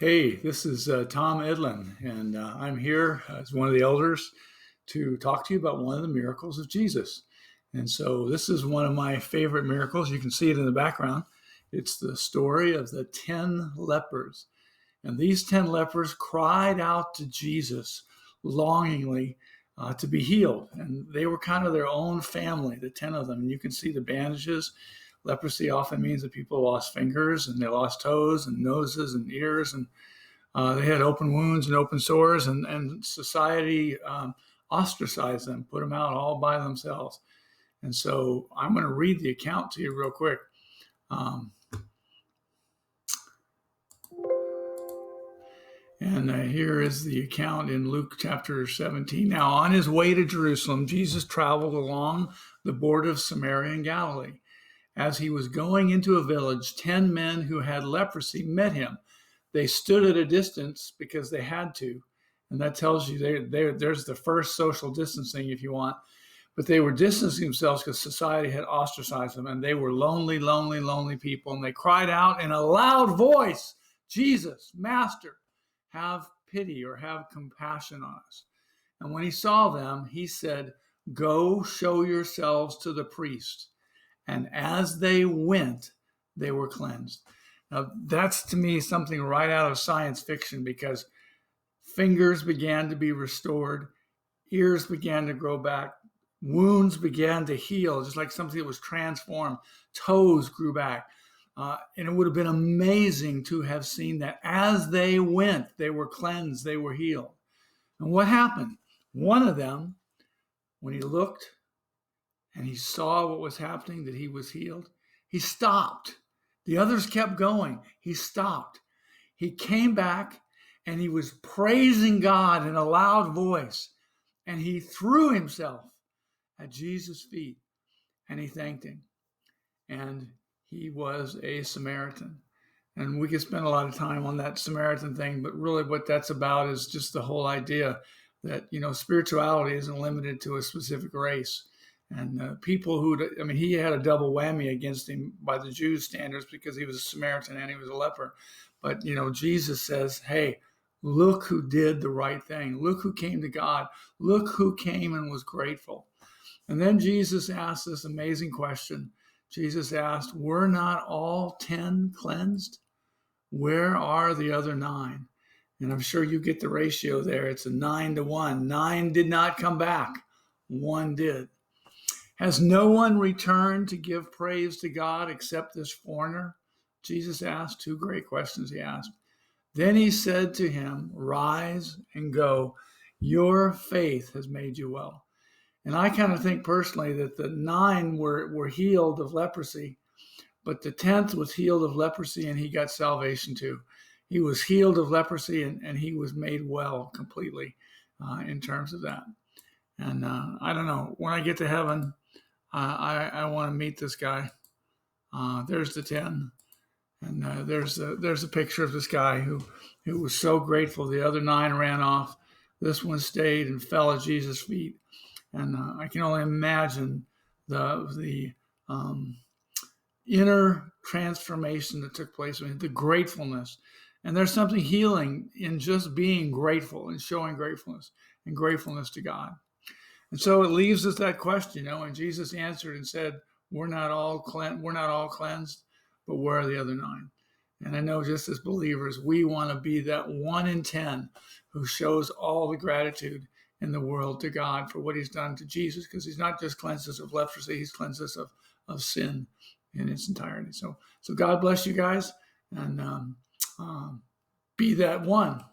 Hey, this is Tom Edlin, and I'm here as one of the elders to talk to you about one of the miracles of Jesus. And so, this is one of my favorite miracles. You can see it in the background. It's the story of the 10 lepers. And these 10 lepers cried out to Jesus longingly to be healed. And they were kind of their own family, the 10 of them. And you can see the bandages. Leprosy often means that people lost fingers and they lost toes and noses and ears. And they had open wounds and open sores. And society ostracized them, put them out all by themselves. And so I'm going to read the account to you real quick. And here is the account in Luke chapter 17. Now, on his way to Jerusalem, Jesus traveled along the border of Samaria and Galilee. As he was going into a village, 10 men who had leprosy met him. They stood at a distance because they had to. And that tells you there's the first social distancing, if you want. But they were distancing themselves because society had ostracized them. And they were lonely, lonely, lonely people. And they cried out in a loud voice, "Jesus, Master, have pity," or "have compassion on us." And when he saw them, he said, "Go show yourselves to the priest." And as they went, they were cleansed. Now, that's to me something right out of science fiction, because fingers began to be restored, ears began to grow back, wounds began to heal, just like something that was transformed, toes grew back. And it would have been amazing to have seen that as they went, they were cleansed, they were healed. And what happened? One of them, when he looked and he saw what was happening, that he was healed, he stopped. The others kept going. He stopped. He came back and he was praising God in a loud voice. And he threw himself at Jesus' feet and he thanked him. And he was a Samaritan. And we could spend a lot of time on that Samaritan thing, but really what that's about is just the whole idea that, spirituality isn't limited to a specific race. And people he had a double whammy against him by the Jews' standards because he was a Samaritan and he was a leper. But, Jesus says, hey, look who did the right thing. Look who came to God. Look who came and was grateful. And then Jesus asked this amazing question. Jesus asked, "Were not all 10 cleansed? Where are the other 9? And I'm sure you get the ratio there. It's a 9 to 1. 9 did not come back. 1 did. Has no one returned to give praise to God except this foreigner?" Jesus asked 2 great questions he asked. Then he said to him, "Rise and go. Your faith has made you well." And I kind of think personally that the 9 were healed of leprosy, but the 10th was healed of leprosy and he got salvation too. He was healed of leprosy and he was made well completely in terms of that. And I don't know, when I get to heaven, I want to meet this guy. There's the 10. And there's a picture of this guy who was so grateful. The other 9 ran off. This one stayed and fell at Jesus' feet. And I can only imagine the inner transformation that took place, the gratefulness. And there's something healing in just being grateful and showing gratefulness and gratefulness to God. And so it leaves us that question, and Jesus answered and said, we're not all cleansed, but where are the other 9? And I know just as believers, we want to be that 1 in 10 who shows all the gratitude in the world to God for what he's done to Jesus, because he's not just cleansed us of leprosy, he's cleansed us of sin in its entirety. So God bless you guys, and be that 1.